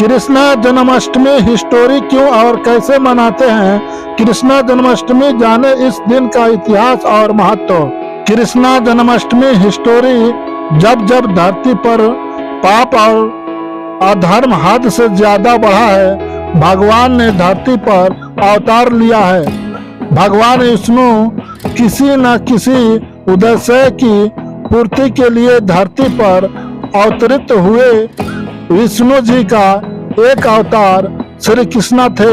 Krishna Janmashtami history क्यों और कैसे मनाते हैं? कृष्ण जन्माष्टमी जाने इस दिन का इतिहास और महत्व। कृष्ण जन्माष्टमी हिस्टोरी जब जब धरती पर पाप और अधर्म हद से ज्यादा बढ़ा है, भगवान ने धरती पर अवतार लिया है। भगवान विष्णु किसी न किसी उद्देश्य की पूर्ति के लिए धरती पर अवतरित हुए। विष्णु जी का एक अवतार श्री कृष्ण थे।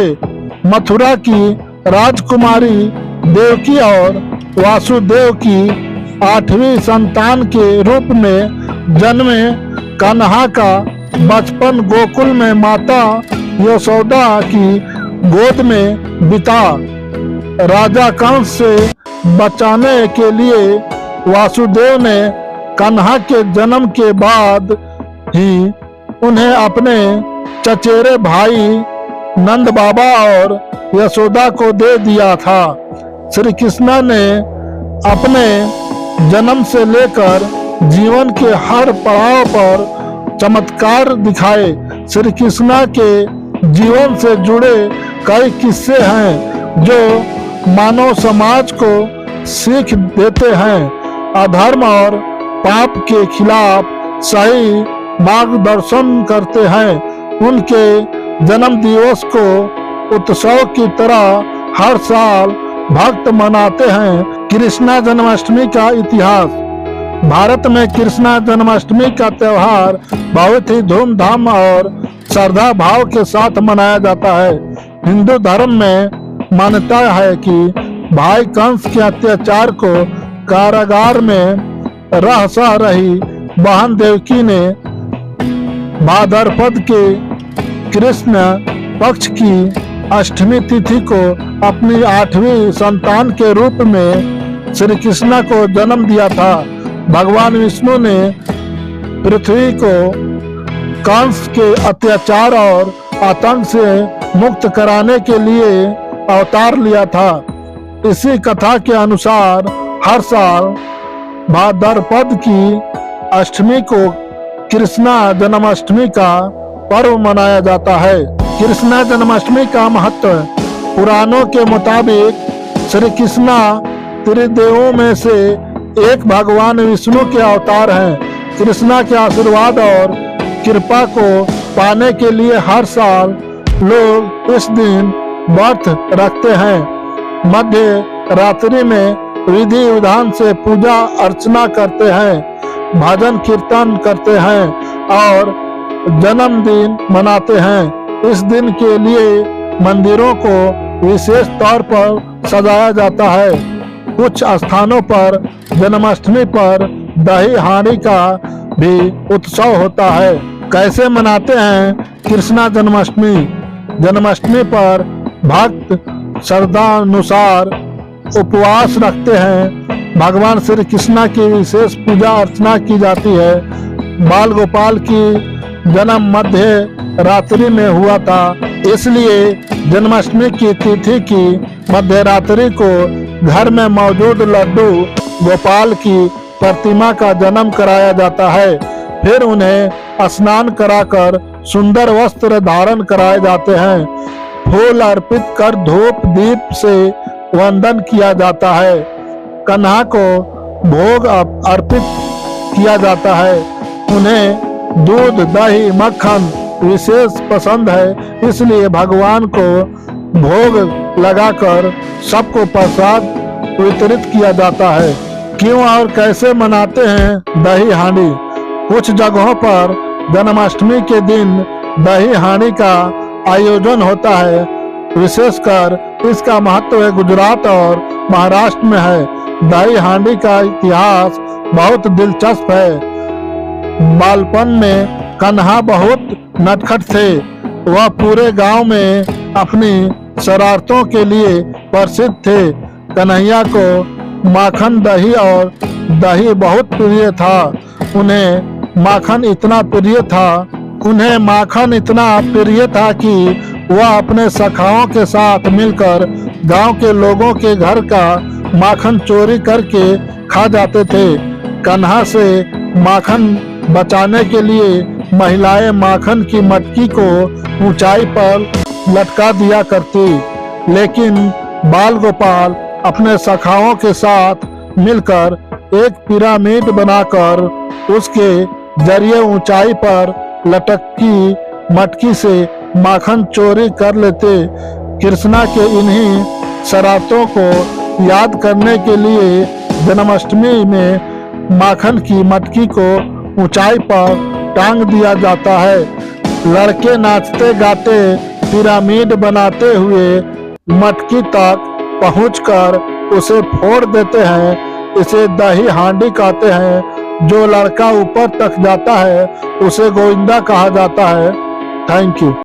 मथुरा की राजकुमारी देवकी और वासुदेव की 8वीं संतान के रूप में जन्मे कान्हा का बचपन गोकुल में माता यशोदा की गोद में बिता। राजा कंस से बचाने के लिए वासुदेव ने कान्हा के जन्म के बाद ही उन्हें अपने चचेरे भाई नंद बाबा और यशोदा को दे दिया था। श्री कृष्ण ने अपने जन्म से लेकर जीवन के हर पड़ाव पर चमत्कार दिखाए। श्री कृष्ण के जीवन से जुड़े कई किस्से हैं जो मानव समाज को सीख देते हैं। अधर्म और पाप के खिलाफ सही मार्गदर्शन करते हैं। उनके जन्म दिवस को उत्सव की तरह हर साल भक्त मनाते हैं। कृष्ण जन्माष्टमी का इतिहास। भारत में कृष्ण जन्माष्टमी का त्योहार बहुत ही धूमधाम और श्रद्धा भाव के साथ मनाया जाता है। हिंदू धर्म में मान्यता है कि भाई कंस के अत्याचार को कारागार में रह सह रही बहन देवकी ने भाद्रपद के कृष्ण पक्ष की अष्टमी तिथि को अपनी 8वीं संतान के रूप में श्री कृष्ण को जन्म दिया था। भगवान विष्णु ने पृथ्वी को कंस के अत्याचार और आतंक से मुक्त कराने के लिए अवतार लिया था। इसी कथा के अनुसार हर साल भाद्रपद की अष्टमी को कृष्ण जन्माष्टमी का पर्व मनाया जाता है। कृष्ण जन्माष्टमी का महत्व। पुराणों के मुताबिक श्री कृष्ण त्रिदेवों में से एक भगवान विष्णु के अवतार हैं। कृष्ण के आशीर्वाद और कृपा को पाने के लिए हर साल लोग इस दिन व्रत रखते हैं। मध्य रात्रि में विधि विधान से पूजा अर्चना करते हैं, भजन कीर्तन करते हैं और जन्मदिन मनाते हैं। इस दिन के लिए मंदिरों को विशेष तौर पर सजाया जाता है। कुछ स्थानों पर जन्माष्टमी पर दही हांडी का भी उत्सव होता है। कैसे मनाते हैं कृष्ण जन्माष्टमी? जन्माष्टमी पर भक्त श्रद्धानुसार उपवास रखते हैं। भगवान श्री कृष्ण की विशेष पूजा अर्चना की जाती है। बाल गोपाल की जन्म मध्य रात्रि में हुआ था, इसलिए जन्माष्टमी की तिथि की मध्य रात्रि को घर में मौजूद लड्डू गोपाल की प्रतिमा का जन्म कराया जाता है। फिर उन्हें स्नान कराकर सुंदर वस्त्र धारण कराए जाते हैं। फूल अर्पित कर धूप दीप से वंदन किया जाता है। कन्हा को भोग अर्पित किया जाता है। उन्हें दूध दही मक्खन विशेष पसंद है, इसलिए भगवान को भोग लगाकर सबको प्रसाद वितरित किया जाता है। क्यों और कैसे मनाते हैं दही हांडी? कुछ जगहों पर जन्माष्टमी के दिन दही हांडी का आयोजन होता है। विशेषकर इसका महत्व गुजरात और महाराष्ट्र में है। दही हांडी का इतिहास बहुत दिलचस्प है। बालपन में कन्हा बहुत नटखट थे। वह पूरे गांव में अपनी शरारतों के लिए प्रसिद्ध थे। कन्हैया को माखन दही और दही बहुत प्रिय था। उन्हें माखन इतना प्रिय था कि वह अपने सखाओं के साथ मिलकर गांव के लोगों के घर का माखन चोरी करके खा जाते थे। कन्हा से माखन बचाने के लिए महिलाएं माखन की मटकी को ऊंचाई पर लटका दिया करती, लेकिन बाल गोपाल अपने सखाओं के साथ मिलकर एक पिरामिड बनाकर उसके जरिए ऊंचाई पर लटकी मटकी से माखन चोरी कर लेते। कृष्णा के इन्हीं शरारतों को याद करने के लिए जन्माष्टमी में माखन की मटकी को ऊंचाई पर टांग दिया जाता है। लड़के नाचते गाते पिरामिड बनाते हुए मटकी तक पहुंचकर उसे फोड़ देते हैं। इसे दही हांडी कहते हैं। जो लड़का ऊपर तक जाता है उसे गोविंदा कहा जाता है। Thank you.